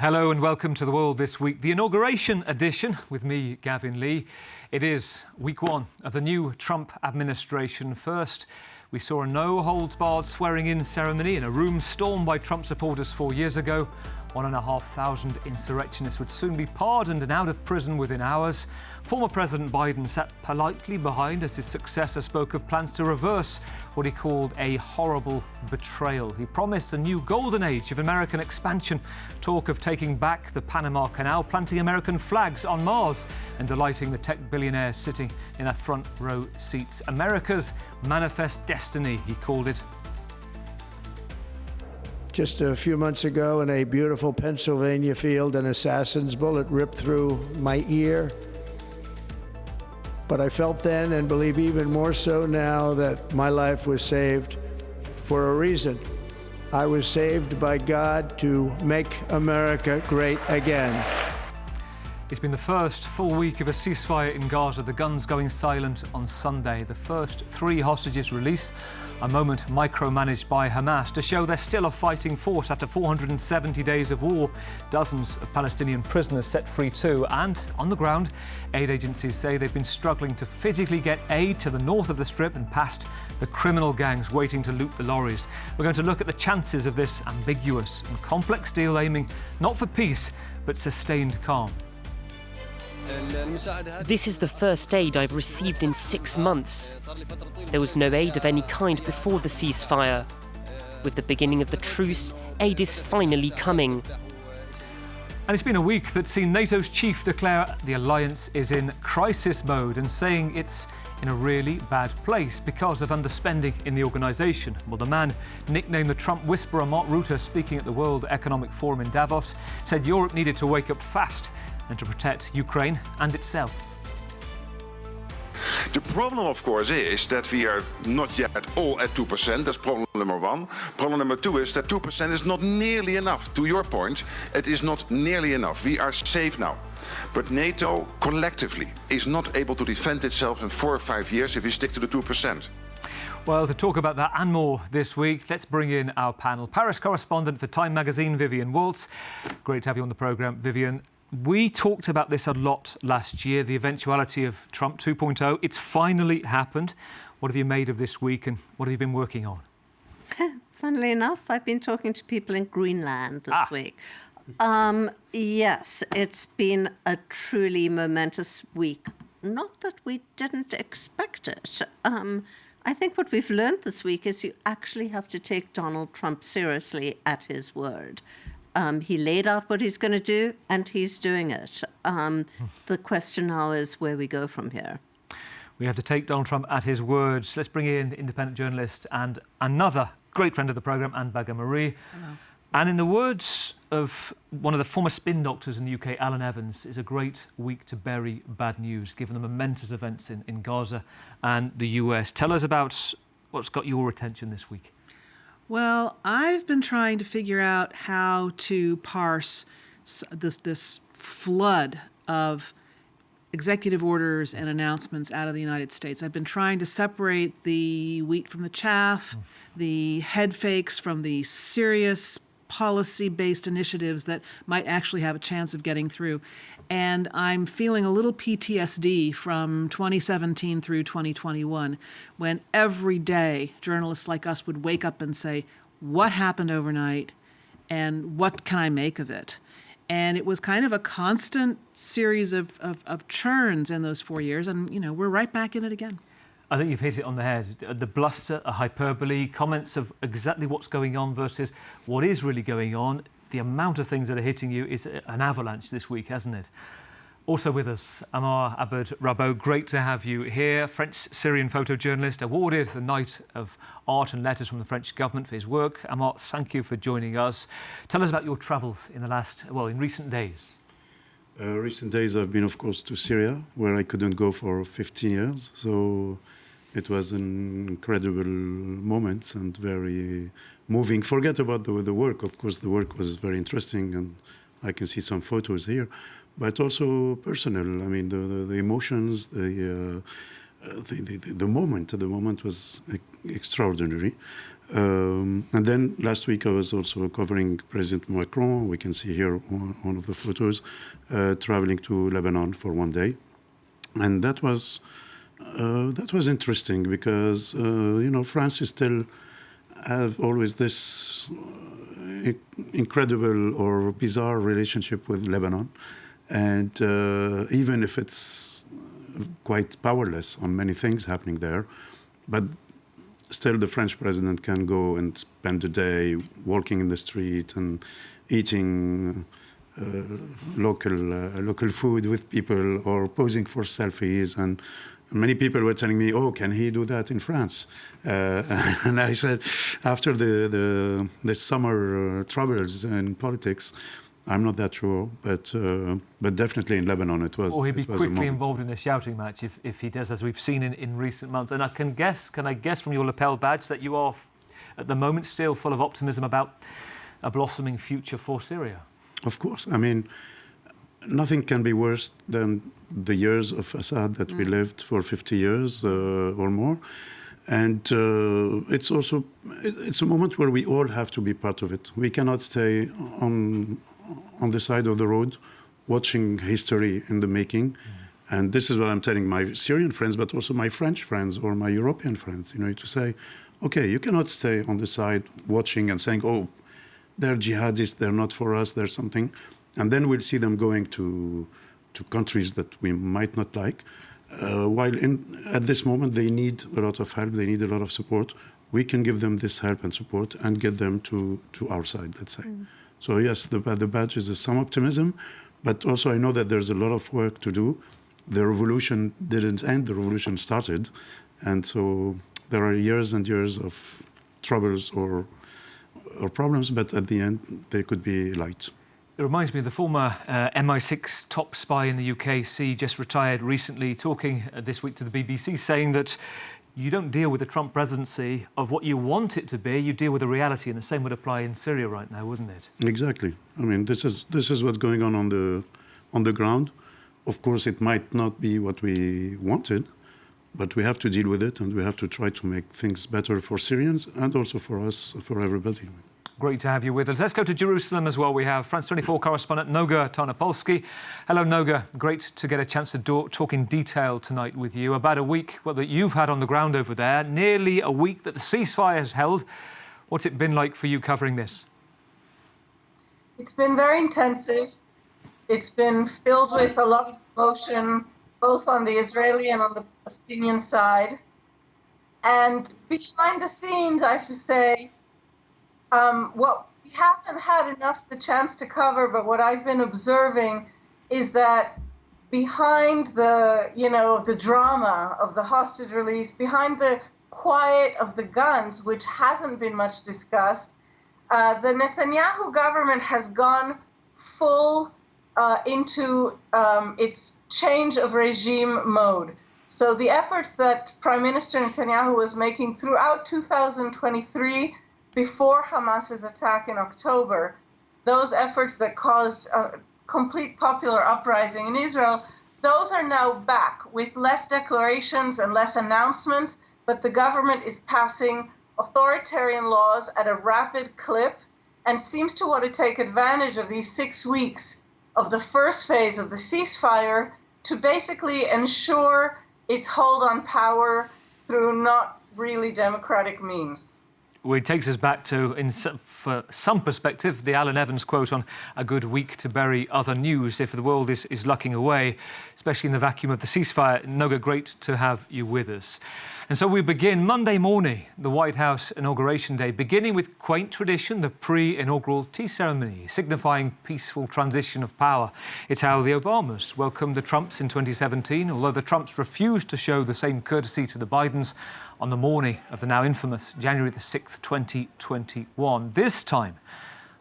Hello and welcome to The World This Week, the inauguration edition with me, Gavin Lee. It is week one of the new Trump administration. First, we saw a no-holds-barred swearing-in ceremony in a room stormed by Trump supporters 4 years ago. 1,500 insurrectionists would soon be pardoned and out of prison within hours. Former President Biden sat politely behind as his successor spoke of plans to reverse what he called a horrible betrayal. He promised a new golden age of American expansion, talk of taking back the Panama Canal, planting American flags on Mars, and delighting the tech billionaires sitting in their front row seats. America's manifest destiny, he called it. Just a few months ago in a beautiful Pennsylvania field, an assassin's bullet ripped through my ear. But I felt then, and believe even more so now, that my life was saved for a reason. I was saved by God to make America great again. It's been the first full week of a ceasefire in Gaza, the guns going silent on Sunday. The first 3 hostages released, a moment micromanaged by Hamas to show they're still a fighting force after 470 days of war. Dozens of Palestinian prisoners set free too. And on the ground, aid agencies say they've been struggling to physically get aid to the north of the Strip and past the criminal gangs waiting to loot the lorries. We're going to look at the chances of this ambiguous and complex deal aiming not for peace, but sustained calm. This is the first aid I've received in 6 months. There was no aid of any kind before the ceasefire. With the beginning of the truce, aid is finally coming. And it's been a week that's seen NATO's chief declare the alliance is in crisis mode and saying it's in a really bad place because of underspending in the organisation. Well, the man nicknamed the Trump whisperer, Mark Rutte, speaking at the World Economic Forum in Davos, said Europe needed to wake up fast and to protect Ukraine and itself. The problem, of course, is that we are not yet all at 2%. That's problem number one. Problem number two is that 2% is not nearly enough. To your point, it is not nearly enough. We are safe now. But NATO collectively is not able to defend itself in 4 or 5 years if we stick to the 2%. Well, to talk about that and more this week, let's bring in our panel. Paris correspondent for Time magazine, Vivian Waltz. Great to have you on the programme, Vivian. We talked about this a lot last year, the eventuality of Trump 2.0. It's finally happened. What have you made of this week and what have you been working on? Funnily enough, I've been talking to people in Greenland this week. Yes, it's been a truly momentous week. Not that we didn't expect it. I think what we've learned this week is you actually have to take Donald Trump seriously at his word. He laid out what he's going to do, and he's doing it. The question now is where we go from here. We have to take Donald Trump at his words. Let's bring in independent journalist and another great friend of the programme, Anne Bagger-Marie. Hello. And in the words of one of the former spin doctors in the UK, Alan Evans, it's a great week to bury bad news, given the momentous events in Gaza and the US. Tell us about what's got your attention this week. Well, I've been trying to figure out how to parse this flood of executive orders and announcements out of the United States. I've been trying to separate the wheat from the chaff, the head fakes from the serious policy-based initiatives that might actually have a chance of getting through. And I'm feeling a little PTSD from 2017 through 2021, when every day journalists like us would wake up and say, what happened overnight and what can I make of it? And it was kind of a constant series of churns in those 4 years. And, you know, we're right back in it again. I think you've hit it on the head. The bluster, a hyperbole, comments of exactly what's going on versus what is really going on. The amount of things that are hitting you is an avalanche this week, hasn't it? Also with us, Amar Abed-Rabot, great to have you here. French-Syrian photojournalist, awarded the Knight of Art and Letters from the French government for his work. Amar, thank you for joining us. Tell us about your travels in recent days. Recent days I've been, of course, to Syria, where I couldn't go for 15 years. So it was an incredible moment and very moving. Forget about the work. Of course, the work was very interesting, and I can see some photos here. But also personal. I mean, the emotions, the moment. The moment was extraordinary. And then last week I was also covering President Macron. We can see here one of the photos, traveling to Lebanon for one day. And that was interesting because, France is still have always this incredible or bizarre relationship with Lebanon. And even if it's quite powerless on many things happening there, but still the French president can go and spend a day walking in the street and eating local food with people or posing for selfies. And many people were telling me, oh, can he do that in France? And I said, after the summer troubles in politics, I'm not that sure, but definitely in Lebanon it was. Or he'd be was a quickly moment. involved in a shouting match if he does, as we've seen in recent months. And can I guess from your lapel badge that you are, at the moment, still full of optimism about a blossoming future for Syria? Of course. I mean, nothing can be worse than the years of Assad that we lived for 50 years or more. And it's a moment where we all have to be part of it. We cannot stay on the side of the road watching history in the making. And this is what I'm telling my Syrian friends, but also my French friends or my European friends, to say, okay, you cannot stay on the side watching and saying, oh, they're jihadists, they're not for us, there's something. And then we'll see them going to countries that we might not like. While at this moment they need a lot of help, they need a lot of support. We can give them this help and support and get them to our side, let's say. So yes, the badge is some optimism, but also I know that there's a lot of work to do. The revolution didn't end, the revolution started. And so there are years and years of troubles or problems, but at the end they could be light. It reminds me of the former MI6 top spy in the UK, just retired recently, talking this week to the BBC, saying that you don't deal with the Trump presidency of what you want it to be, you deal with the reality, and the same would apply in Syria right now, wouldn't it? Exactly. I mean, this is what's going on the ground. Of course, it might not be what we wanted, but we have to deal with it, and we have to try to make things better for Syrians and also for us, for everybody. Great to have you with us. Let's go to Jerusalem as well. We have France 24 correspondent Noga Tarnopolsky. Hello, Noga. Great to get a chance to talk in detail tonight with you about a week that you've had on the ground over there, nearly a week that the ceasefire has held. What's it been like for you covering this? It's been very intensive. It's been filled with a lot of emotion, both on the Israeli and on the Palestinian side. And behind the scenes, I have to say, what we haven't had enough the chance to cover, but what I've been observing is that behind the drama of the hostage release, behind the quiet of the guns, which hasn't been much discussed, the Netanyahu government has gone full into its change of regime mode. So the efforts that Prime Minister Netanyahu was making throughout 2023, before Hamas's attack in October, those efforts that caused a complete popular uprising in Israel, those are now back with less declarations and less announcements, but the government is passing authoritarian laws at a rapid clip and seems to want to take advantage of these 6 weeks of the first phase of the ceasefire to basically ensure its hold on power through not really democratic means. Well, it takes us back to, for some perspective, the Alan Evans quote on a good week to bury other news if the world is lucking away, especially in the vacuum of the ceasefire. Noga, great to have you with us. And so we begin Monday morning, the White House Inauguration Day, beginning with quaint tradition, the pre-inaugural tea ceremony, signifying peaceful transition of power. It's how the Obamas welcomed the Trumps in 2017, although the Trumps refused to show the same courtesy to the Bidens on the morning of the now infamous January the 6th, 2021. This time,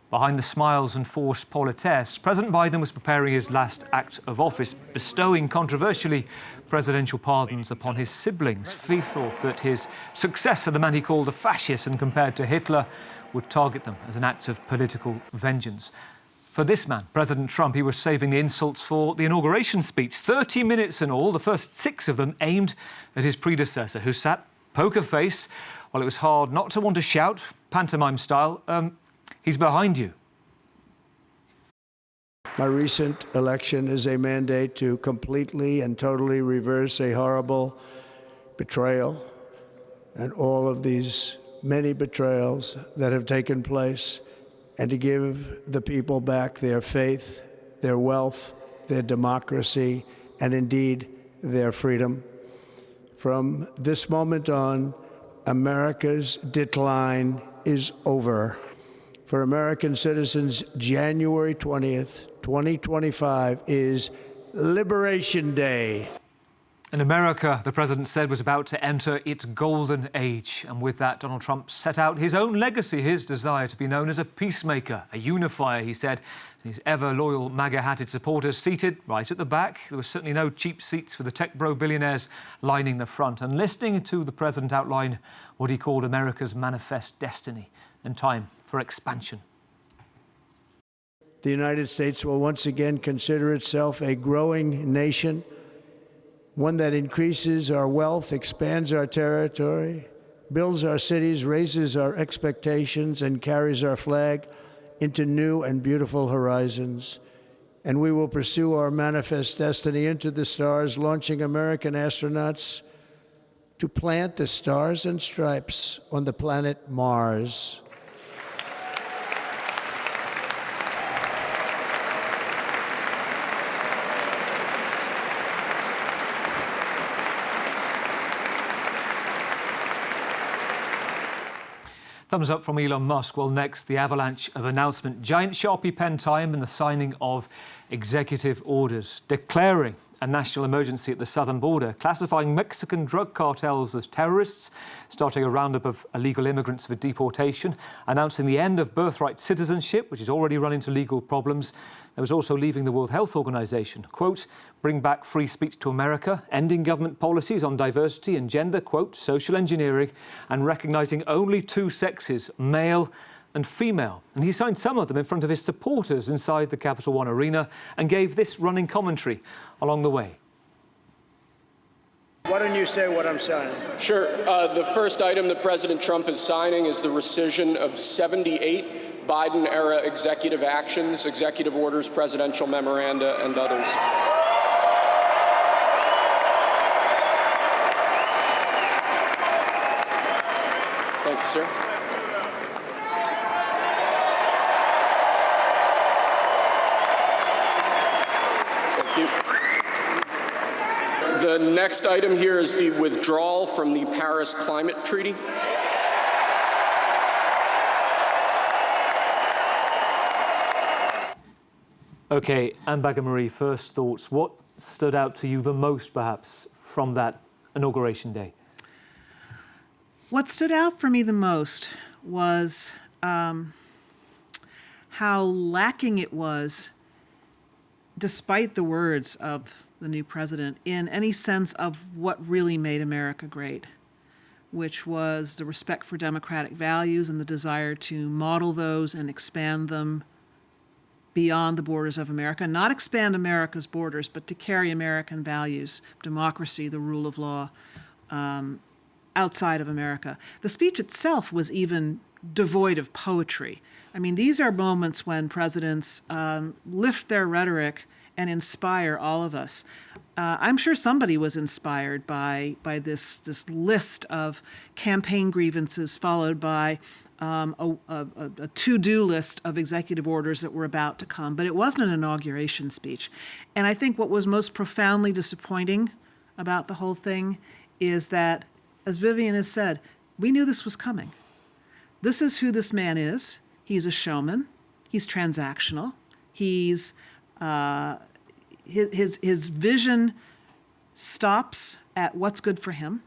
behind the smiles and forced politesse, President Biden was preparing his last act of office, bestowing controversially presidential pardons upon his siblings, fearful that his successor, the man he called a fascist and compared to Hitler, would target them as an act of political vengeance. For this man, President Trump, he was saving the insults for the inauguration speech. 30 minutes in all, the first 6 of them aimed at his predecessor, who sat poker face. Well, it was hard not to want to shout, pantomime style. He's behind you. My recent election is a mandate to completely and totally reverse a horrible betrayal and all of these many betrayals that have taken place, and to give the people back their faith, their wealth, their democracy, and indeed their freedom. From this moment on, America's decline is over. For American citizens, January 20th, 2025 is Liberation Day. And America, the president said, was about to enter its golden age. And with that, Donald Trump set out his own legacy, his desire to be known as a peacemaker, a unifier, he said. And his ever-loyal MAGA-hatted supporters seated right at the back. There was certainly no cheap seats for the tech bro billionaires lining the front. And listening to the president outline what he called America's manifest destiny and time for expansion. The United States will once again consider itself a growing nation, one that increases our wealth, expands our territory, builds our cities, raises our expectations, and carries our flag into new and beautiful horizons. And we will pursue our manifest destiny into the stars, launching American astronauts to plant the stars and stripes on the planet Mars. Thumbs up from Elon Musk. Well, next, the avalanche of announcement. Giant Sharpie pen time and the signing of executive orders, declaring a national emergency at the southern border, classifying Mexican drug cartels as terrorists, starting a roundup of illegal immigrants for deportation, announcing the end of birthright citizenship, which has already run into legal problems. There was also leaving the World Health Organization. Quote, bring back free speech to America, ending government policies on diversity and gender, quote, social engineering, and recognizing only two sexes, male and female. And he signed some of them in front of his supporters inside the Capital One Arena and gave this running commentary along the way. Why don't you say what I'm signing? Sure. The first item that President Trump is signing is the rescission of 78 Biden-era executive actions, executive orders, presidential memoranda, and others. Thank you, sir. The next item here is the withdrawal from the Paris Climate Treaty. OK, Anne Bagger-Marie, first thoughts. What stood out to you the most, perhaps, from that inauguration day? What stood out for me the most was how lacking it was, despite the words of the new president, in any sense of what really made America great, which was the respect for democratic values and the desire to model those and expand them beyond the borders of America. Not expand America's borders, but to carry American values, democracy, the rule of law, outside of America. The speech itself was even devoid of poetry. I mean, these are moments when presidents lift their rhetoric and inspire all of us. I'm sure somebody was inspired by this list of campaign grievances, followed by a to-do list of executive orders that were about to come. But it wasn't an inauguration speech. And I think what was most profoundly disappointing about the whole thing is that, as Vivian has said, we knew this was coming. This is who this man is. He's a showman. He's transactional. He's his vision stops at what's good for him.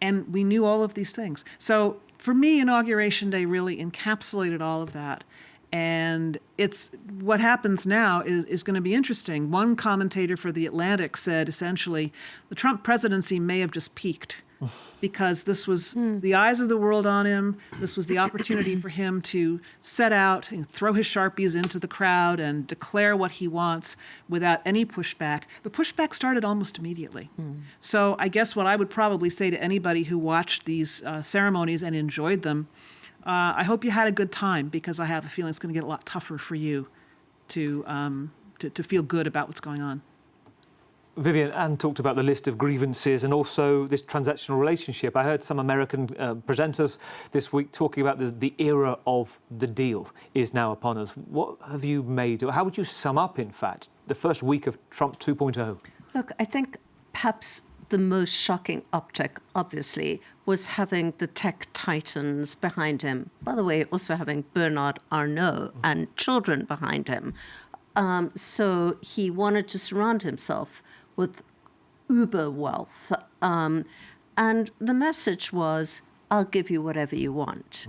And we knew all of these things. So for me, Inauguration Day really encapsulated all of that. And it's what happens now is going to be interesting. One commentator for The Atlantic said, essentially, the Trump presidency may have just peaked. because this was the eyes of the world on him. This was the opportunity for him to set out and throw his sharpies into the crowd and declare what he wants without any pushback. The pushback started almost immediately. So I guess what I would probably say to anybody who watched these ceremonies and enjoyed them, I hope you had a good time, because I have a feeling it's going to get a lot tougher for you to feel good about what's going on. Vivian, Anne talked about the list of grievances and also this transactional relationship. I heard some American presenters this week talking about the era of the deal is now upon us. What have you made, or how would you sum up, in fact, the first week of Trump 2.0? Look, I think perhaps the most shocking optic, obviously, was having the tech titans behind him. By the way, also having Bernard Arnault and children behind him. So he wanted to surround himself with uber wealth. And the message was, I'll give you whatever you want.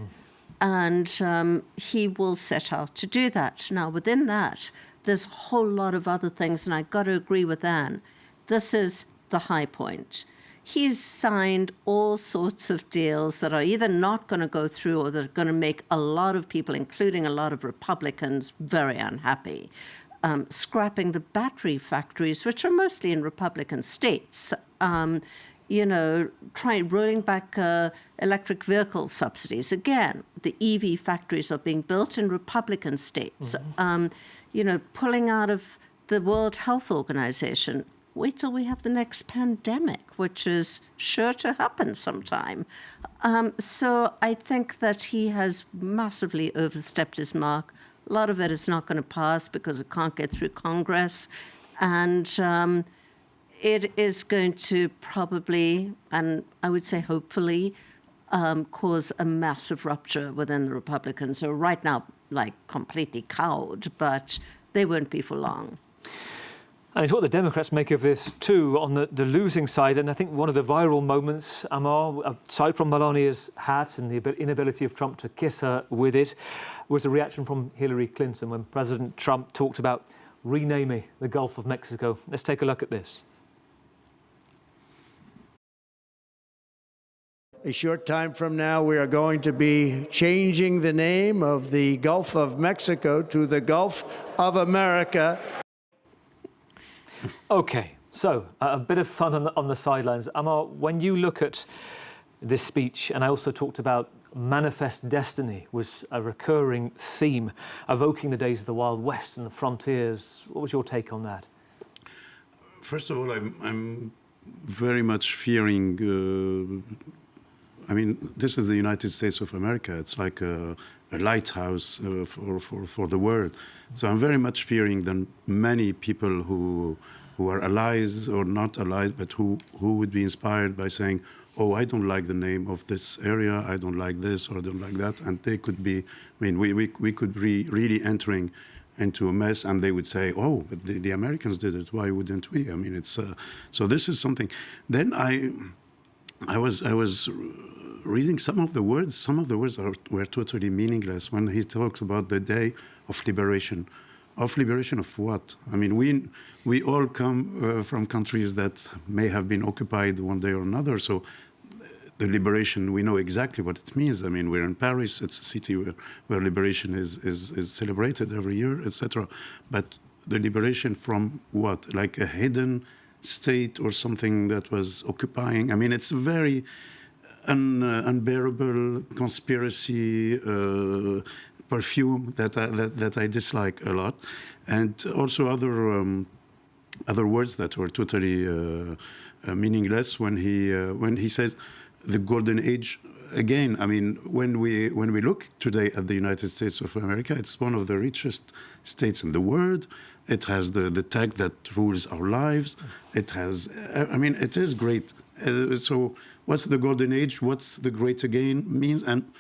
And he will set out to do that. Now, within that, there's a whole lot of other things, and I've got to agree with Anne. This is the high point. He's signed all sorts of deals that are either not going to go through or that are going to make a lot of people, including a lot of Republicans, very unhappy. Scrapping the battery factories, which are mostly in Republican states. Rolling back electric vehicle subsidies. Again, the EV factories are being built in Republican states. Pulling out of the World Health Organization. Wait till we have the next pandemic, which is sure to happen sometime. So I think that he has massively overstepped his mark. A lot of it is not going to pass because it can't get through Congress. And it is going to probably, and I would say hopefully, cause a massive rupture within the Republicans, who are right now like completely cowed, but they won't be for long. And it's what the Democrats make of this too, on the losing side. And I think one of the viral moments, Amar, aside from Melania's hat and the inability of Trump to kiss her with it, was a reaction from Hillary Clinton when President Trump talked about renaming the Gulf of Mexico. Let's take a look at this. A short time from now, we are going to be changing the name of the Gulf of Mexico to the Gulf of America. OK, so a bit of fun on the sidelines. Amar, when you look at this speech, and I also talked about manifest destiny was a recurring theme, evoking the days of the Wild West and the frontiers. What was your take on that? First of all, I'm very much fearing... this is the United States of America. It's like a lighthouse for the world. So I'm very much fearing that many people who are allies or not allies, but who would be inspired by saying, oh, I don't like the name of this area, I don't like this or I don't like that. And they could be, we could be really entering into a mess, and they would say, oh, but the Americans did it, why wouldn't we? It's so this is something. Then I was reading some of the words were totally meaningless when he talks about the day of liberation. Of liberation of what? We all come from countries that may have been occupied one day or another, so the liberation, we know exactly what it means. We're in Paris, it's a city where liberation is celebrated every year, etc. But the liberation from what? Like a hidden state or something that was occupying? It's a very unbearable conspiracy perfume that I dislike a lot, and also other words that were totally meaningless when he says the golden age. Again, when we look today at the United States of America, it's one of the richest states in the world. It has the tech that rules our lives. It has, it is great. So what's the golden age? What's the great again means? And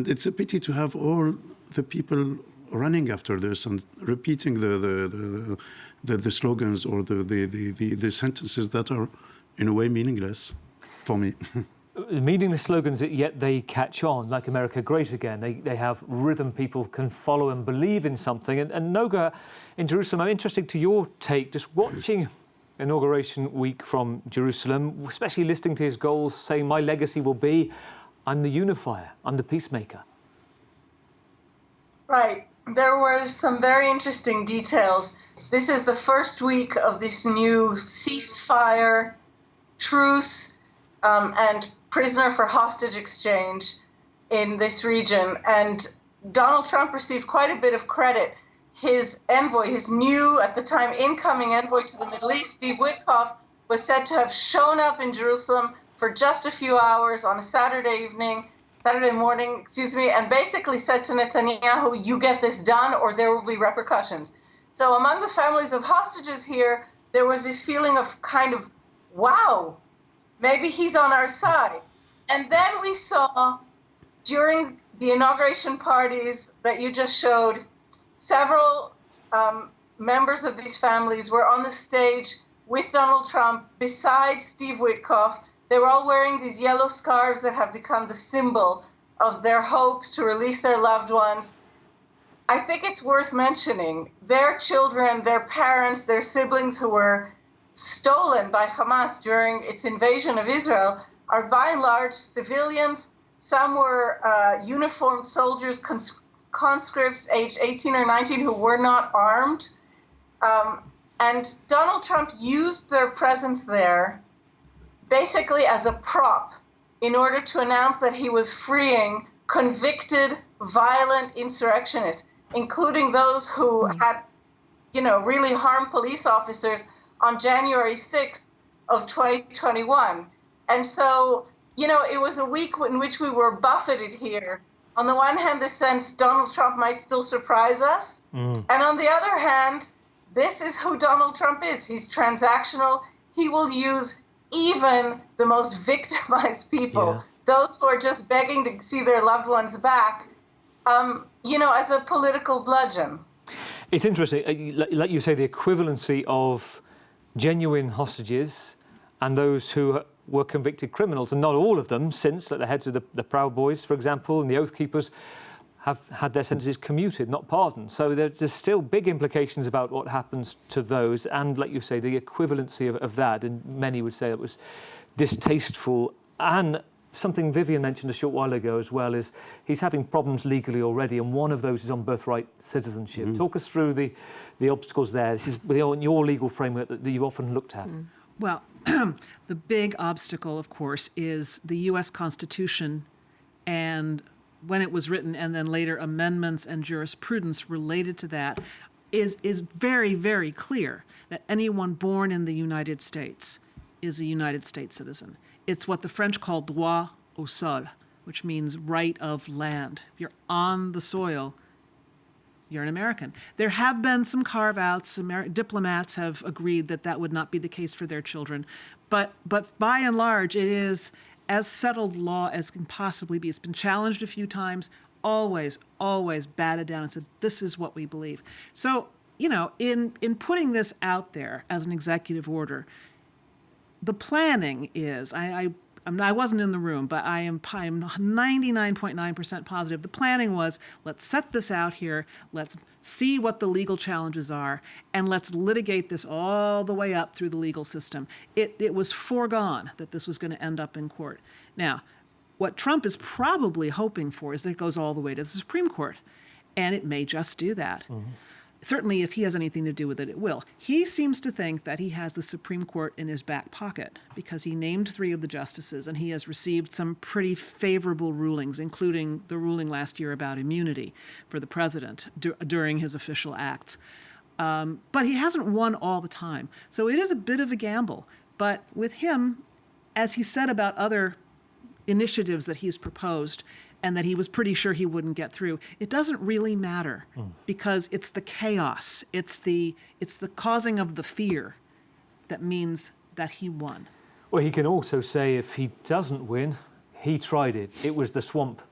it's a pity to have all the people running after this and repeating the slogans or the sentences that are in a way meaningless for me. Meaningless slogans, yet they catch on, like America Great Again. They have rhythm people can follow and believe in something. And Noga, in Jerusalem, I'm interested to your take, just watching inauguration week from Jerusalem, especially listening to his goals, saying, my legacy will be, I'm the unifier, I'm the peacemaker. Right. There were some very interesting details. This is the first week of this new ceasefire, truce, and prisoner for hostage exchange in this region. And Donald Trump received quite a bit of credit. His envoy, his new, at the time, incoming envoy to the Middle East, Steve Witkoff, was said to have shown up in Jerusalem for just a few hours on a Saturday morning, and basically said to Netanyahu, you get this done or there will be repercussions. So among the families of hostages here, there was this feeling of kind of, wow, maybe he's on our side. And then we saw during the inauguration parties that you just showed, several members of these families were on the stage with Donald Trump beside Steve Witkoff. They were all wearing these yellow scarves that have become the symbol of their hopes to release their loved ones. I think it's worth mentioning their children, their parents, their siblings who were stolen by Hamas during its invasion of Israel are by and large civilians. Some were uniformed soldiers, conscripts aged 18 or 19 who were not armed. And Donald Trump used their presence there basically as a prop in order to announce that he was freeing convicted, violent insurrectionists, including those who had, really harmed police officers on January 6th of 2021. And so, it was a week in which we were buffeted here. On the one hand, the sense Donald Trump might still surprise us. And on the other hand, this is who Donald Trump is. He's transactional. He will use even the most victimized people, those who are just begging to see their loved ones back, as a political bludgeon. It's interesting, like you say, the equivalency of genuine hostages and those who were convicted criminals, and not all of them, since, like the heads of the Proud Boys, for example, and the Oath Keepers, have had their sentences commuted, not pardoned. So there's still big implications about what happens to those, and like you say, the equivalency of that, and many would say it was distasteful. And something Vivian mentioned a short while ago as well is he's having problems legally already, and one of those is on birthright citizenship. Talk us through the obstacles there. This is your legal framework that you've often looked at. Well, the big obstacle, of course, is the U.S. Constitution, and when it was written, and then later amendments and jurisprudence related to that, is very, very clear that anyone born in the United States is a United States citizen. It's what the French call droit au sol, which means right of land. If you're on the soil, you're an American. There have been some carve-outs. Diplomats have agreed that that would not be the case for their children. But by and large, it is as settled law as can possibly be. It's been challenged a few times, always batted down and said, this is what we believe. So, in putting this out there as an executive order, the planning is, I wasn't in the room, but I'm 99.9% positive. The planning was, let's set this out here, let's see what the legal challenges are, and let's litigate this all the way up through the legal system. It was foregone that this was going to end up in court. Now, what Trump is probably hoping for is that it goes all the way to the Supreme Court, and it may just do that. Certainly, if he has anything to do with it, it will. He seems to think that he has the Supreme Court in his back pocket because he named 3 of the justices, and he has received some pretty favorable rulings, including the ruling last year about immunity for the president during his official acts. But he hasn't won all the time. So it is a bit of a gamble. But with him, as he said about other initiatives that he's proposed, and that he was pretty sure he wouldn't get through, it doesn't really matter because it's the chaos, it's the causing of the fear that means that he won. Well, he can also say if he doesn't win, he tried it. It was the swamp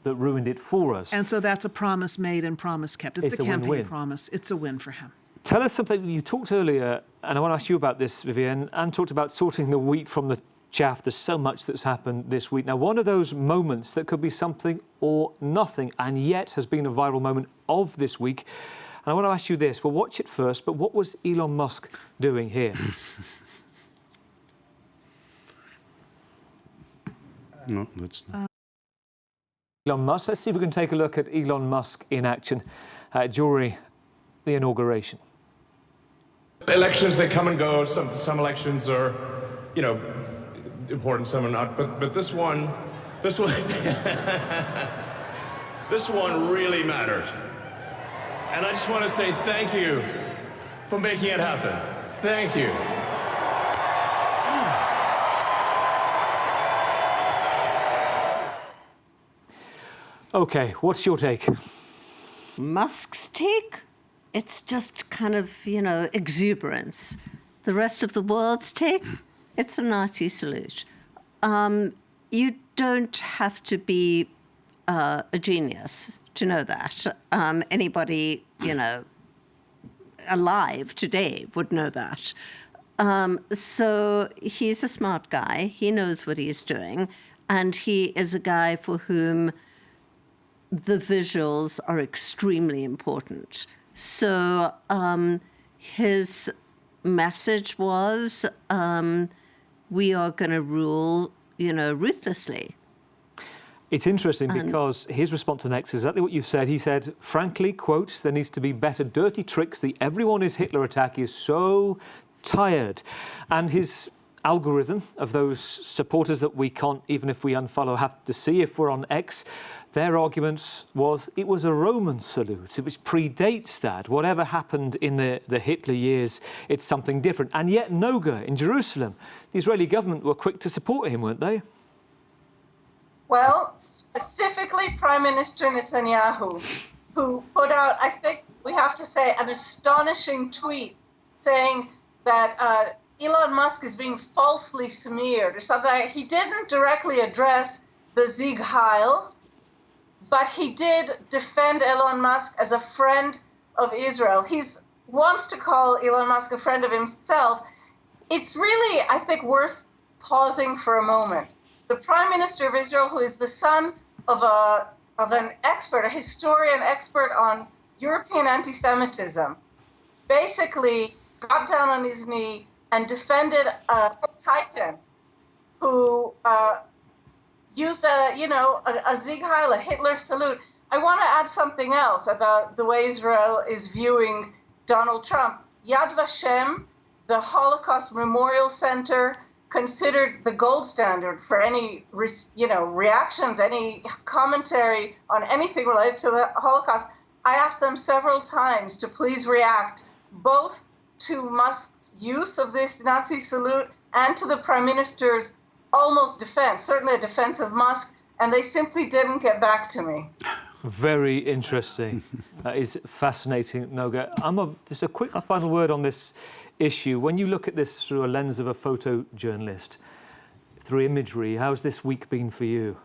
that ruined it for us. And so that's a promise made and promise kept. It's the campaign win-win. promise. It's a win for him. Tell us something. You talked earlier, and I want to ask you about this, Vivian, and talked about sorting the wheat from the chaff. There's so much that's happened this week. Now, one of those moments that could be something or nothing, and yet has been a viral moment of this week, And I want to ask you this. We'll watch it first, but what was Elon Musk doing here? No, that's not. Elon Musk. Let's see if we can take a look at Elon Musk in action during the inauguration. Elections, they come and go. Some elections are, you know, important, some are not. But this one, this one really mattered. And I just want to say thank you for making it happen. Thank you. OK, what's your take? Musk's take? It's just kind of, you know, exuberance. The rest of the world's take? It's a Nazi salute. You don't have to be a genius to know that. Anybody, you know, alive today would know that. So he's a smart guy. He knows what he's doing. And he is a guy for whom the visuals are extremely important. So his message was, we are going to rule, you know, ruthlessly. It's interesting because his response to next is exactly what you said. He said, frankly, quote, there needs to be better dirty tricks. The everyone is Hitler attack is so tired. And his algorithm of those supporters that we can't, even if we unfollow, have to see if we're on X, their argument was it was a Roman salute. It predates that. Whatever happened in the Hitler years, it's something different. And yet Noga in Jerusalem, the Israeli government were quick to support him, weren't they? Well, specifically Prime Minister Netanyahu, who put out, I think we have to say, an astonishing tweet saying that Elon Musk is being falsely smeared or something. He didn't directly address the Sieg Heil, but he did defend Elon Musk as a friend of Israel. He wants to call Elon Musk a friend of himself. It's really, I think, worth pausing for a moment. The Prime Minister of Israel, who is the son of an expert, a historian expert on European anti-Semitism, basically got down on his knee and defended a titan who used a Sieg Heil, a Hitler salute. I want to add something else about the way Israel is viewing Donald Trump. Yad Vashem, the Holocaust Memorial Center, considered the gold standard for any, reactions, any commentary on anything related to the Holocaust. I asked them several times to please react both to Musk's use of this Nazi salute and to the Prime Minister's almost defense, certainly a defense of Musk, and they simply didn't get back to me. Very interesting. That is fascinating, Noga. Just a quick final word on this issue. When you look at this through a lens of a photojournalist, through imagery, how's this week been for you?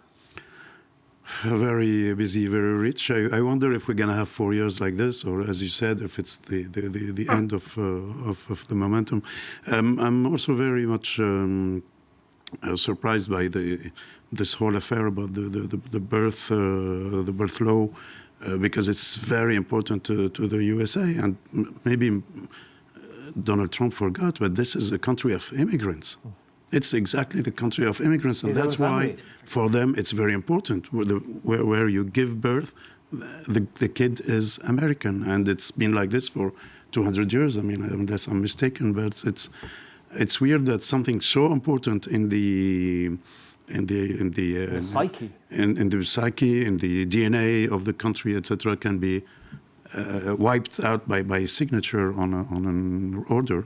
Very busy, very rich. I wonder if we're going to have 4 years like this, or as you said, if it's the end of the momentum. I'm also very much surprised by this whole affair about the birth law, because it's very important to the USA, and maybe Donald Trump forgot, but this is a country of immigrants. It's exactly the country of immigrants, and that's why for them it's very important. Where you give birth, the kid is American, and it's been like this for 200 years. I mean, unless I'm mistaken, but it's weird that something so important in the psyche, in the psyche, in the DNA of the country, etc., can be wiped out by signature on an order.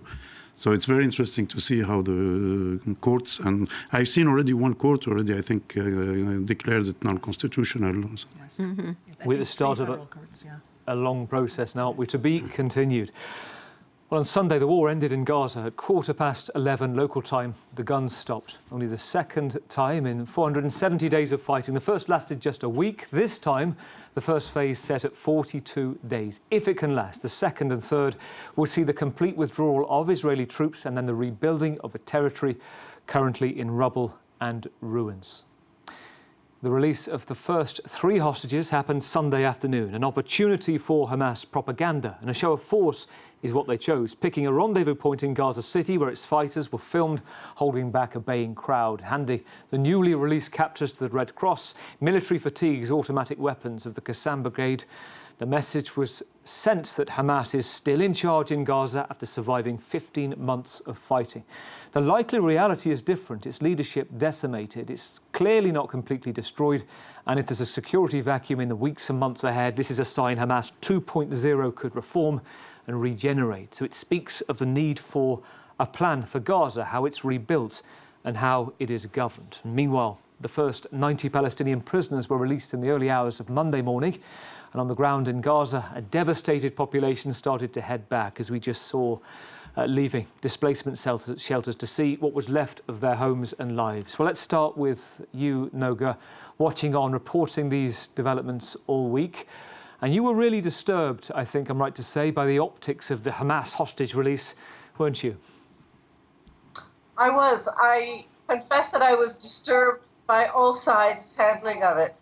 So it's very interesting to see how the courts, and I've seen already one court already, I think, declared it non-constitutional. Yes. Mm-hmm. We're at the start of a long process now, to be continued. Well, on Sunday, the war ended in Gaza at 11:15 local time. The guns stopped. Only the second time in 470 days of fighting. The first lasted just a week. This time, the first phase set at 42 days. If it can last, the second and third will see the complete withdrawal of Israeli troops and then the rebuilding of a territory currently in rubble and ruins. The release of the first 3 hostages happened Sunday afternoon, an opportunity for Hamas propaganda, and a show of force is what they chose, picking a rendezvous point in Gaza City where its fighters were filmed holding back a baying crowd, handing the newly released captors to the Red Cross, military fatigues, automatic weapons of the Qassam Brigade. The message was sent that Hamas is still in charge in Gaza after surviving 15 months of fighting. The likely reality is different. Its leadership decimated. It's clearly not completely destroyed. And if there's a security vacuum in the weeks and months ahead, this is a sign Hamas 2.0 could reform and regenerate. So it speaks of the need for a plan for Gaza, how it's rebuilt and how it is governed. And meanwhile, the first 90 Palestinian prisoners were released in the early hours of Monday morning. And on the ground in Gaza, a devastated population started to head back, as we just saw, leaving displacement shelters to see what was left of their homes and lives. Well, let's start with you, Noga, watching on, reporting these developments all week. And you were really disturbed, I think I'm right to say, by the optics of the Hamas hostage release, weren't you? I was. I confess that I was disturbed by all sides' handling of it.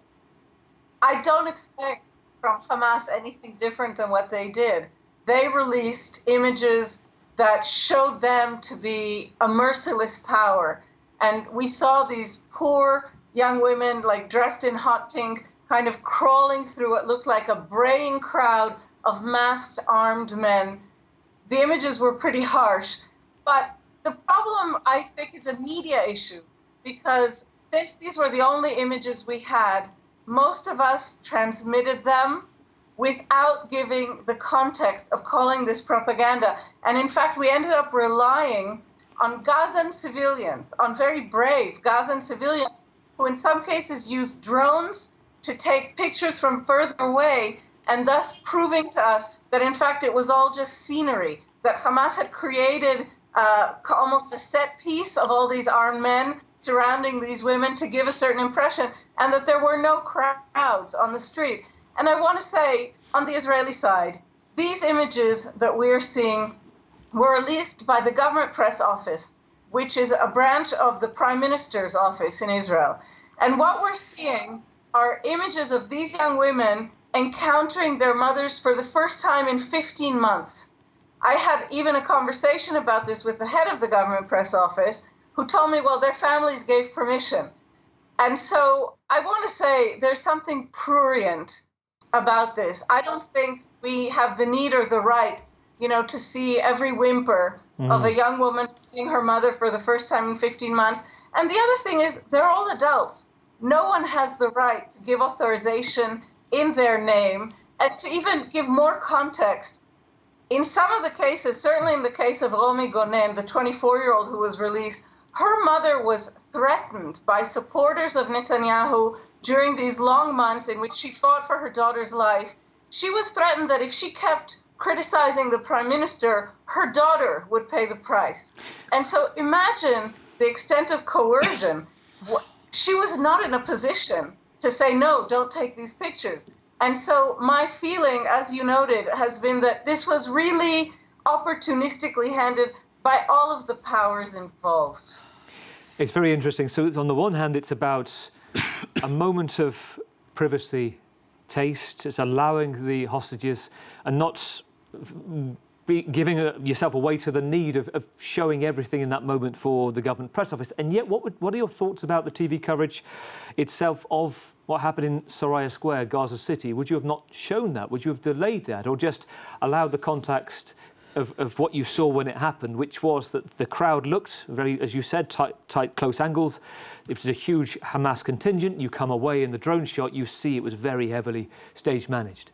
I don't expect from Hamas anything different than what they did. They released images that showed them to be a merciless power. And we saw these poor young women, like dressed in hot pink, kind of crawling through what looked like a braying crowd of masked armed men. The images were pretty harsh. But the problem, I think, is a media issue, because since these were the only images we had, most of us transmitted them without giving the context of calling this propaganda. And in fact, we ended up relying on Gazan civilians, on very brave Gazan civilians, who in some cases used drones to take pictures from further away, and thus proving to us that in fact it was all just scenery, that Hamas had created almost a set piece of all these armed men surrounding these women to give a certain impression, and that there were no crowds on the street. And I want to say, on the Israeli side, these images that we're seeing were released by the government press office, which is a branch of the Prime Minister's office in Israel. And what we're seeing are images of these young women encountering their mothers for the first time in 15 months. I had even a conversation about this with the head of the government press office, who told me, well, their families gave permission. And so I want to say there's something prurient about this. I don't think we have the need or the right, to see every whimper of a young woman seeing her mother for the first time in 15 months. And the other thing is, they're all adults. No one has the right to give authorization in their name and to even give more context. In some of the cases, certainly in the case of Romi Gonen, the 24-year-old who was released, her mother was threatened by supporters of Netanyahu during these long months in which she fought for her daughter's life. She was threatened that if she kept criticizing the prime minister, her daughter would pay the price. And so imagine the extent of coercion. She was not in a position to say, no, don't take these pictures. And so my feeling, as you noted, has been that this was really opportunistically handed by all of the powers involved. It's very interesting. So on the one hand, it's about a moment of privacy, taste. It's allowing the hostages and not giving yourself away to the need of showing everything in that moment for the government press office. And yet, what are your thoughts about the TV coverage itself of what happened in Soraya Square, Gaza City? Would you have not shown that? Would you have delayed that, or just allowed the context of what you saw when it happened, which was that the crowd looked very, as you said, tight, close angles. It was a huge Hamas contingent. You come away in the drone shot, you see it was very heavily stage managed.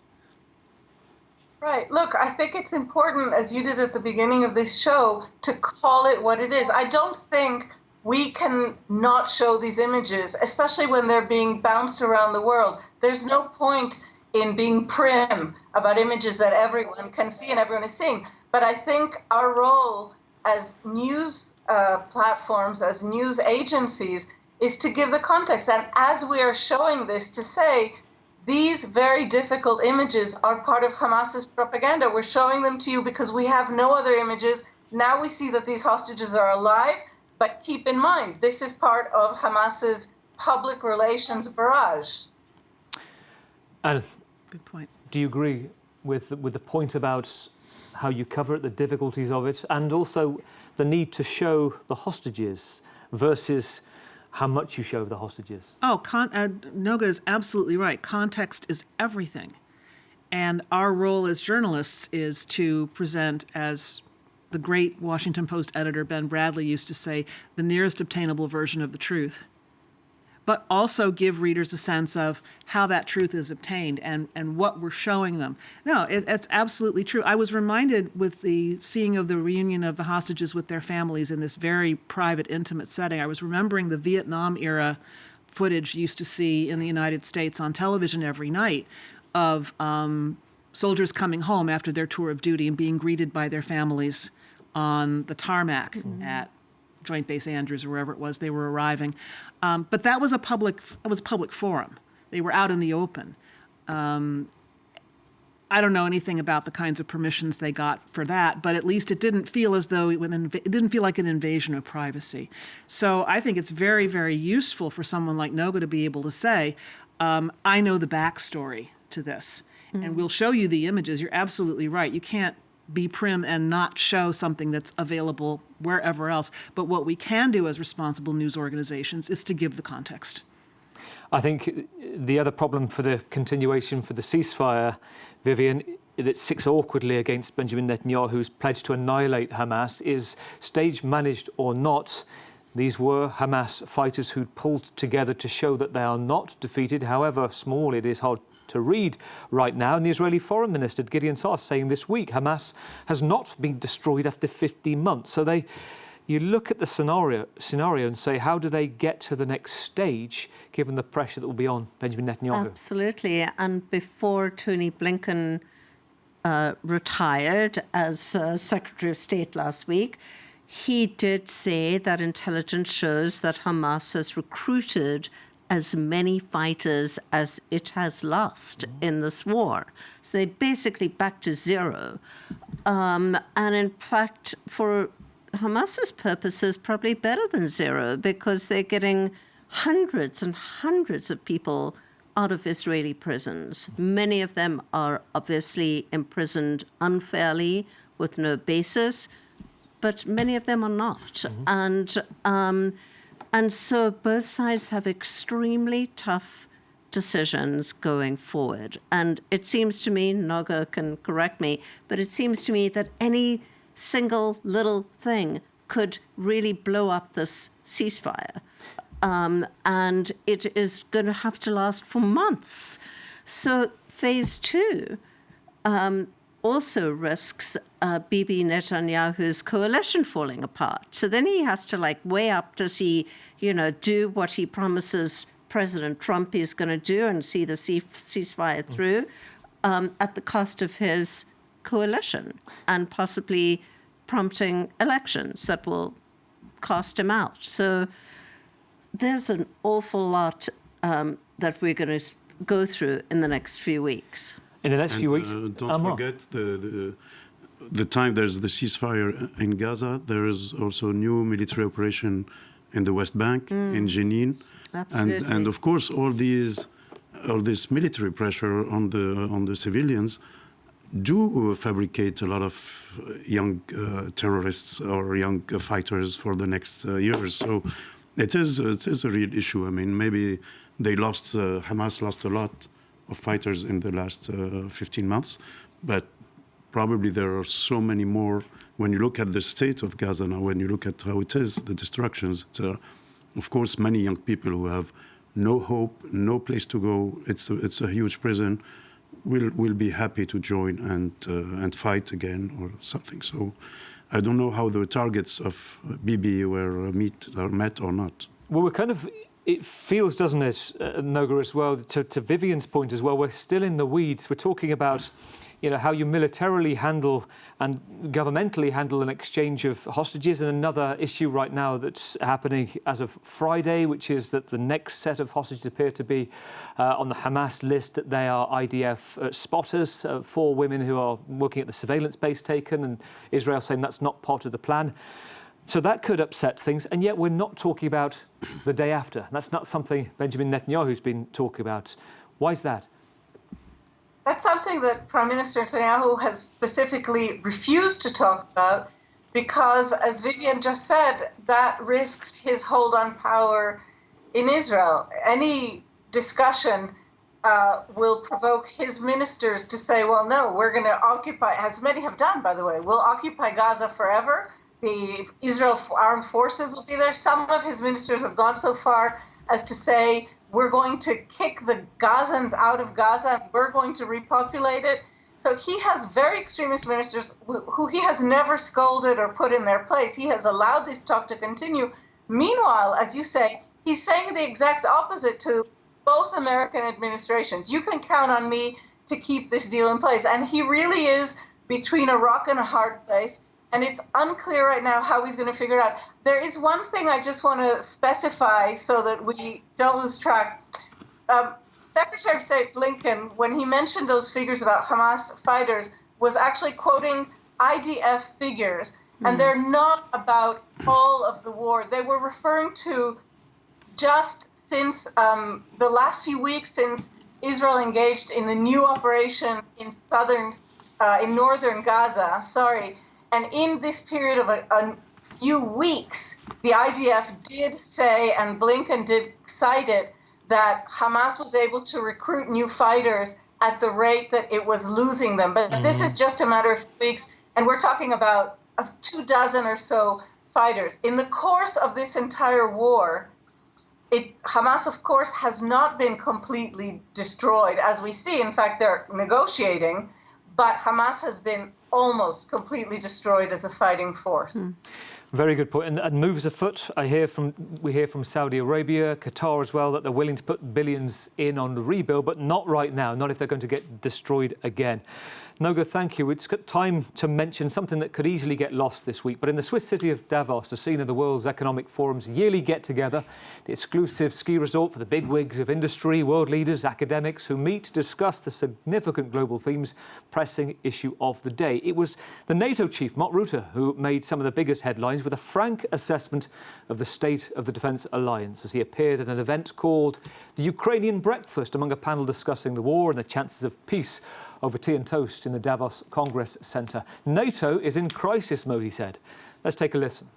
Right. Look, I think it's important, as you did at the beginning of this show, to call it what it is. I don't think we can not show these images, especially when they're being bounced around the world. There's no point in being prim about images that everyone can see and everyone is seeing. But I think our role as news platforms, as news agencies, is to give the context. And as we are showing this, to say, these very difficult images are part of Hamas's propaganda. We're showing them to you because we have no other images. Now we see that these hostages are alive, but keep in mind, this is part of Hamas's public relations barrage. And Good point. do you agree with the point about how you cover it, the difficulties of it, and also the need to show the hostages versus how much you show the hostages? Oh, Noga is absolutely right. Context is everything. And our role as journalists is to present, as the great Washington Post editor Ben Bradley used to say, the nearest obtainable version of the truth, but also give readers a sense of how that truth is obtained and what we're showing them. No, it's absolutely true. I was reminded with the seeing of the reunion of the hostages with their families in this very private, intimate setting, I was remembering the Vietnam era footage you used to see in the United States on television every night of soldiers coming home after their tour of duty and being greeted by their families on the tarmac at Joint Base Andrews or wherever it was they were arriving. But that was a public forum. They were out in the open. I don't know anything about the kinds of permissions they got for that, but at least it didn't feel as though it didn't feel like an invasion of privacy. So I think it's very, very useful for someone like Noga to be able to say, I know the backstory to this, and we'll show you the images. You're absolutely right. You can't be prim and not show something that's available wherever else. But what we can do as responsible news organizations is to give the context. I think the other problem for the continuation for the ceasefire, Vivian, that sits awkwardly against Benjamin Netanyahu's pledge to annihilate Hamas is, stage managed or not, these were Hamas fighters who'd pulled together to show that they are not defeated, however small it is hard to read right now. And the Israeli Foreign Minister, Gideon Saar, saying this week Hamas has not been destroyed after 50 months. So you look at the scenario and say, how do they get to the next stage, given the pressure that will be on Benjamin Netanyahu? Absolutely. And before Tony Blinken retired as Secretary of State last week, he did say that intelligence shows that Hamas has recruited as many fighters as it has lost in this war. So they're basically back to zero. And in fact, for Hamas's purposes, probably better than zero, because they're getting hundreds and hundreds of people out of Israeli prisons. Many of them are obviously imprisoned unfairly with no basis, but many of them are not. And so both sides have extremely tough decisions going forward. And it seems to me, Noga can correct me, but it seems to me that any single little thing could really blow up this ceasefire. And it is going to have to last for months. So phase two also risks Bibi Netanyahu's coalition falling apart. So then he has to weigh up, does he, do what he promises President Trump is going to do and see the ceasefire through at the cost of his coalition and possibly prompting elections that will cost him out. So there's an awful lot that we're going to go through in the next few weeks. In the next few weeks, don't forget the time there's the ceasefire in Gaza. There is also a new military operation in the West Bank, in Jenin, and of course all this military pressure on the civilians do fabricate a lot of young terrorists or young fighters for the next years. So it is a real issue. I mean, maybe Hamas lost a lot of fighters in the last 15 months, but probably there are so many more. When you look at the state of Gaza now, when you look at how it is, the destructions, of course, many young people who have no hope, no place to go. It's a huge prison. Will be happy to join and fight again or something. So I don't know how the targets of Bibi are met or not. Well, it feels, doesn't it, Noga, as well, to Vivian's point as well, we're still in the weeds. We're talking about, how you militarily handle and governmentally handle an exchange of hostages, and another issue right now that's happening as of Friday, which is that the next set of hostages appear to be on the Hamas list. That they are IDF spotters, 4 women who are working at the surveillance base taken, and Israel saying that's not part of the plan. So that could upset things, and yet we're not talking about the day after. That's not something Benjamin Netanyahu's been talking about. Why is that? That's something that Prime Minister Netanyahu has specifically refused to talk about because, as Vivian just said, that risks his hold on power in Israel. Any discussion will provoke his ministers to say, well, no, we're going to occupy, as many have done, by the way, we'll occupy Gaza forever. The Israel armed forces will be there. Some of his ministers have gone so far as to say, we're going to kick the Gazans out of Gaza, and we're going to repopulate it. So he has very extremist ministers who he has never scolded or put in their place. He has allowed this talk to continue. Meanwhile, as you say, he's saying the exact opposite to both American administrations. You can count on me to keep this deal in place. And he really is between a rock and a hard place. And it's unclear right now how he's going to figure it out. There is one thing I just want to specify so that we don't lose track. Secretary of State Blinken, when he mentioned those figures about Hamas fighters, was actually quoting IDF figures. And they're not about all of the war. They were referring to just since the last few weeks since Israel engaged in the new operation in northern Gaza, and in this period of a few weeks, the IDF did say, and Blinken did cite it, that Hamas was able to recruit new fighters at the rate that it was losing them. But this is just a matter of weeks, and we're talking about 24 or so fighters. In the course of this entire war, Hamas, of course, has not been completely destroyed, as we see. In fact, they're negotiating, but Hamas has been almost completely destroyed as a fighting force. Very good point. And moves afoot. We hear from Saudi Arabia, Qatar as well, that they're willing to put billions in on the rebuild, but not right now, not if they're going to get destroyed again. Noga, thank you. It's got time to mention something that could easily get lost this week, but in the Swiss city of Davos, the scene of the World's Economic Forum's yearly get-together, the exclusive ski resort for the bigwigs of industry, world leaders, academics who meet to discuss the significant global themes, pressing issue of the day. It was the NATO chief, Mark Rutte, who made some of the biggest headlines with a frank assessment of the state of the defence alliance as he appeared at an event called the Ukrainian Breakfast among a panel discussing the war and the chances of peace over tea and toast in the Davos Congress Centre. NATO is in crisis mode, he said. Let's take a listen.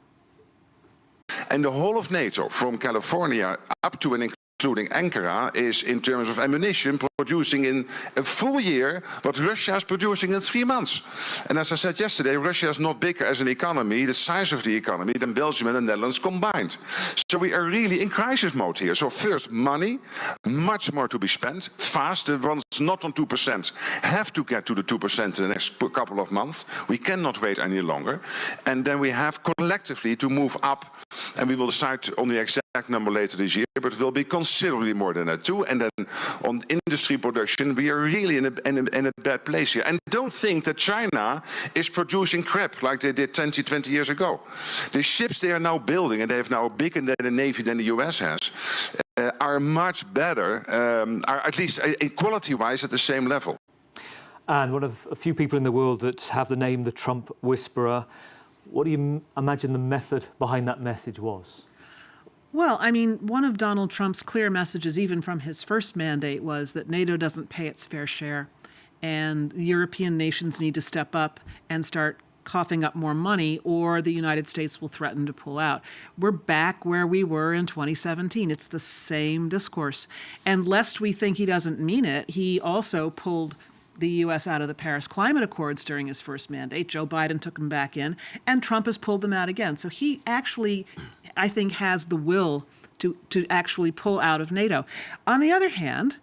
And the whole of NATO, from California up to and including Ankara, is in terms of ammunition producing in a full year what Russia is producing in 3 months. And as I said yesterday, Russia is not bigger as an economy, the size of the economy, than Belgium and the Netherlands combined. So we are really in crisis mode here. So first, money, much more to be spent, fast. The ones not on 2% have to get to the 2% in the next couple of months. We cannot wait any longer. And then we have collectively to move up, and we will decide on the exact number later this year, but it will be considerably more than that too. And then on industry production, we are really in a bad place here. And don't think that China is producing crap like they did 20 years ago. The ships they are now building, and they have now a bigger navy than the US has, are much better, are at least quality-wise at the same level. And one of a few people in the world that have the name the Trump Whisperer. What do you imagine the method behind that message was? Well, I mean, one of Donald Trump's clear messages, even from his first mandate, was that NATO doesn't pay its fair share, and European nations need to step up and start coughing up more money, or the United States will threaten to pull out. We're back where we were in 2017. It's the same discourse. And lest we think he doesn't mean it, he also pulled the U.S. out of the Paris Climate Accords during his first mandate. Joe Biden took them back in, and Trump has pulled them out again. So he actually, I think, has the will to actually pull out of NATO. On the other hand,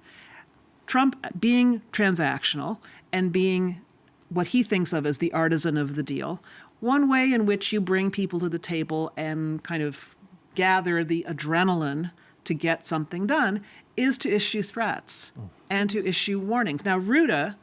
Trump being transactional and being what he thinks of as the artisan of the deal, one way in which you bring people to the table and kind of gather the adrenaline to get something done is to issue threats and to issue warnings. Now, Rutte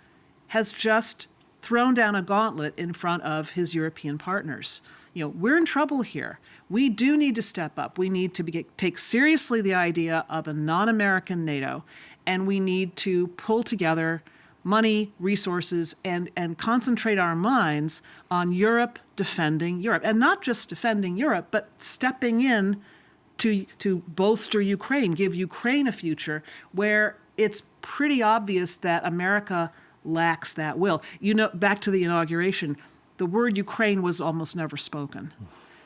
has just thrown down a gauntlet in front of his European partners. You know, we're in trouble here. We do need to step up. We need to take seriously the idea of a non-American NATO, and we need to pull together money, resources, and concentrate our minds on Europe defending Europe. And not just defending Europe, but stepping in to bolster Ukraine, give Ukraine a future where it's pretty obvious that America lacks that will. You know, back to the inauguration, the word Ukraine was almost never spoken.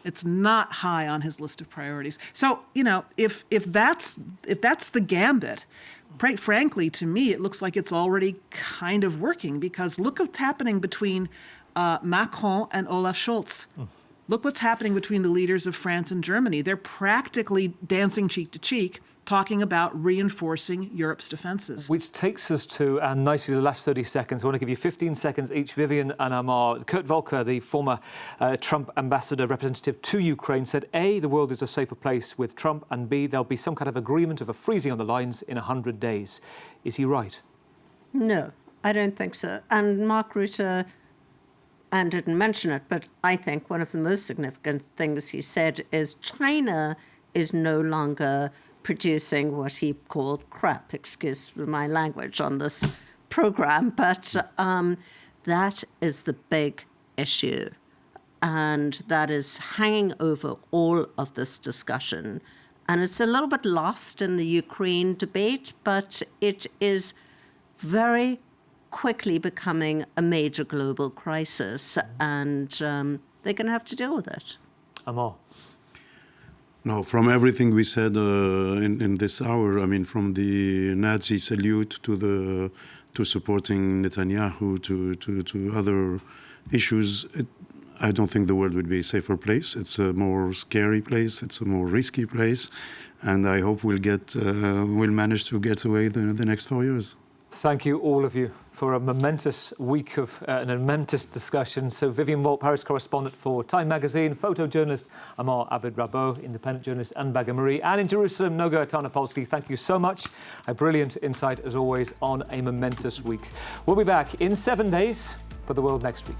It's not high on his list of priorities. So, you know, if that's the gambit, frankly, to me, it looks like it's already kind of working, because look what's happening between Macron and Olaf Scholz. Look what's happening between the leaders of France and Germany. They're practically dancing cheek to cheek, talking about reinforcing Europe's defenses. Which takes us to, and nicely, the last 30 seconds. I want to give you 15 seconds each. Vivian and Amar. Kurt Volker, the former Trump ambassador representative to Ukraine, said, A, the world is a safer place with Trump, and B, there'll be some kind of agreement of a freezing on the lines in 100 days. Is he right? No, I don't think so. And Mark Rutte, and didn't mention it, but I think one of the most significant things he said is China is no longer producing what he called crap, excuse my language on this program, but that is the big issue. And that is hanging over all of this discussion. And it's a little bit lost in the Ukraine debate, but it is very quickly becoming a major global crisis, and they're going to have to deal with it. Amar. No, from everything we said in this hour, I mean, from the Nazi salute to supporting Netanyahu to other issues, I don't think the world would be a safer place. It's a more scary place. It's a more risky place, and I hope we'll manage to get away the next 4 years. Thank you, all of you, for a momentous week of an momentous discussion. So Vivian Walt, Paris correspondent for Time magazine, photojournalist Amar Abed-Rabot, independent journalist Anne Bagamarie, and in Jerusalem, Noga Tarnopolsky. Thank you so much. A brilliant insight, as always, on a momentous week. We'll be back in 7 days for The World Next Week.